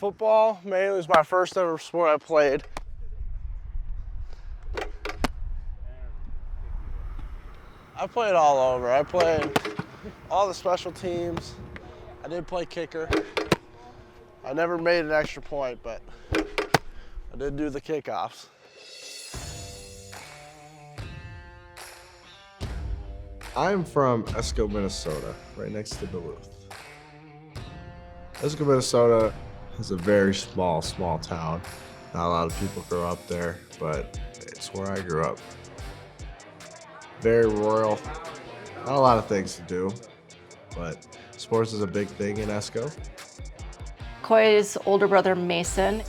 Football mainly was my first ever sport I played. I played all over. I played all the special teams. I did play kicker. I never made an extra point, but I did do the kickoffs. I'm from Esko, Minnesota, right next to Duluth. Esko, Minnesota is a very small town. Not a lot of people grow up there, but it's where I grew up. Very rural, not a lot of things to do, but sports is a big thing in Esko. Coy's older brother, Mason,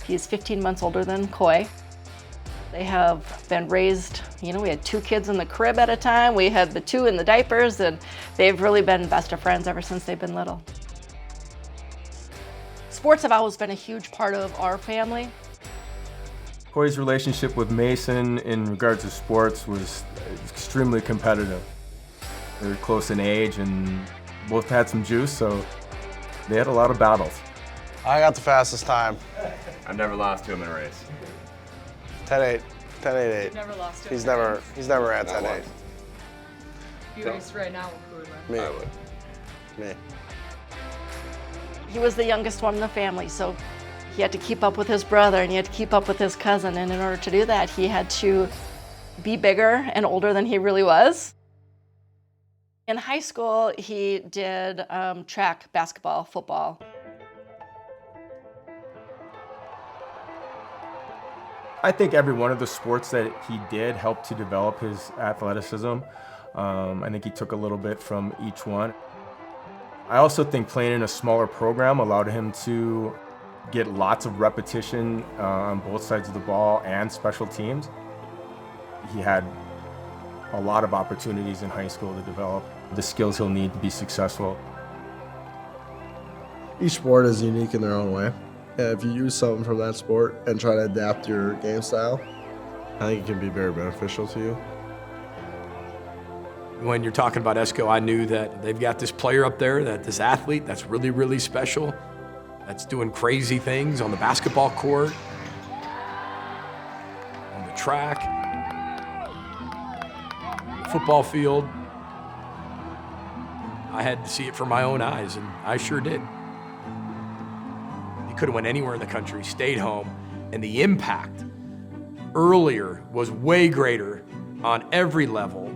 he's 15 months older than Coy. They have been raised, we had 2 kids in the crib at a time. We had the 2 in the diapers, and they've really been best of friends ever since they've been little. Sports have always been a huge part of our family. Coy's relationship with Mason in regards to sports was extremely competitive. They were close in age and both had some juice, so they had a lot of battles. I got the fastest time. I've never lost to him in a race. 10-8, 10-8-8. Never lost to He's him. never ran 10-8. If you race right now, who would win? Me. I would. Me. He was the youngest one in the family, so he had to keep up with his brother and he had to keep up with his cousin, and in order to do that, he had to be bigger and older than he really was. In high school, he did track, basketball, football. I think every one of the sports that he did helped to develop his athleticism. I think he took a little bit from each one. I also think playing in a smaller program allowed him to get lots of repetition on both sides of the ball and special teams. He had a lot of opportunities in high school to develop the skills he'll need to be successful. Each sport is unique in their own way. And if you use something from that sport and try to adapt your game style, I think it can be very beneficial to you. When you're talking about Esko, I knew that they've got this player up there, this athlete that's really, really special, that's doing crazy things on the basketball court, on the track, the football field. I had to see it for my own eyes, and I sure did. He could have went anywhere in the country, stayed home, and the impact earlier was way greater on every level,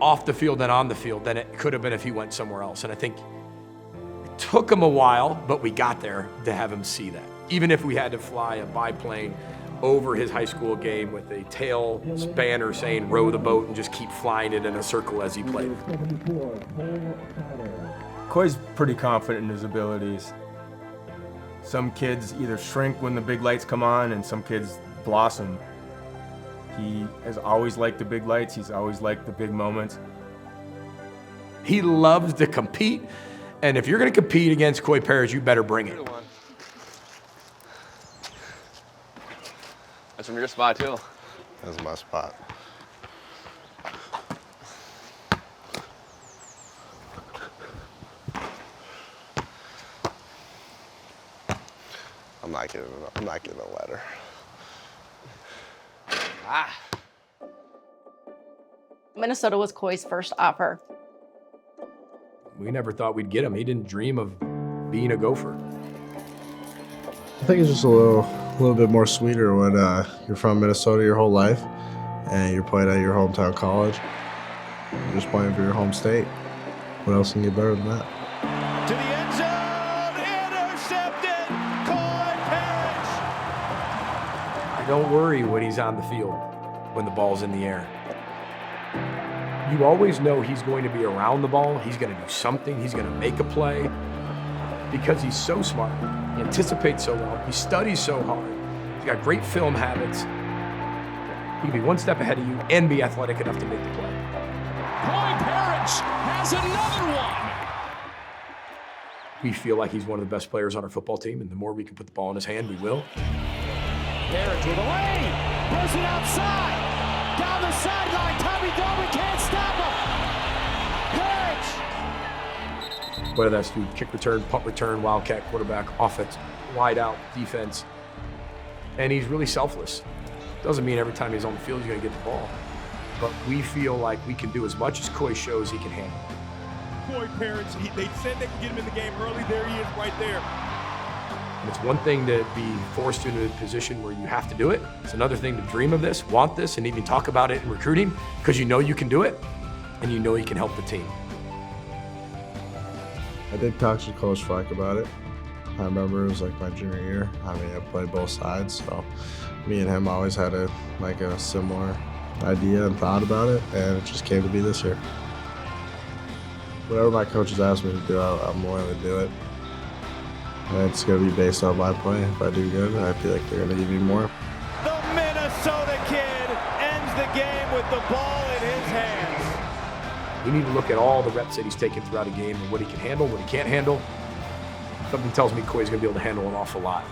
off the field and on the field, than it could have been if he went somewhere else. And I think it took him a while, but we got there to have him see that. Even if we had to fly a biplane over his high school game with a tail spanner saying row the boat and just keep flying it in a circle as he played. Coy's pretty confident in his abilities. Some kids either shrink when the big lights come on and some kids blossom. He has always liked the big lights. He's always liked the big moments. He loves to compete, and if you're gonna compete against Coy Perich, you better bring it. That's from your spot, too. That's my spot. I'm not getting a letter. Minnesota was Coy's first offer. We never thought we'd get him. He didn't dream of being a Gopher. I think it's just a little bit more sweeter when you're from Minnesota your whole life and you're playing at your hometown college. You're just playing for your home state. What else can get better than that? To the end zone, intercepted, Coy Perich. I don't worry when he's on the field, when the ball's in the air. You always know he's going to be around the ball, he's going to do something, he's going to make a play, because he's so smart, he anticipates so well, he studies so hard, he's got great film habits. He can be one step ahead of you and be athletic enough to make the play. Coy Perich has another one. We feel like he's one of the best players on our football team, and the more we can put the ball in his hand, we will. Perich with a lane, throws it outside, down the sideline, Tommy Dolman can't stop him. Perich whether that's through kick return, punt return, wildcat, quarterback, offense, wide out, defense. And he's really selfless. Doesn't mean every time he's on the field, he's gonna get the ball. But we feel like we can do as much as Coy shows he can handle. Coy Perich, they said they could get him in the game early. There he is right there. And it's one thing to be forced into a position where you have to do it. It's another thing to dream of this, want this, and even talk about it in recruiting because you know you can do it and you know you can help the team. I did talk to Coach Fleck about it. I remember it was like my junior year. I mean, I played both sides, so me and him always had a similar idea and thought about it, and it just came to be this year. Whatever my coaches ask me to do, I'm willing to do it. And it's going to be based on my play. If I do good, I feel like they're going to give me more. The Minnesota kid ends the game with the ball in his hands. You need to look at all the reps that he's taken throughout a game and what he can handle, what he can't handle. Something tells me Coy's going to be able to handle an awful lot.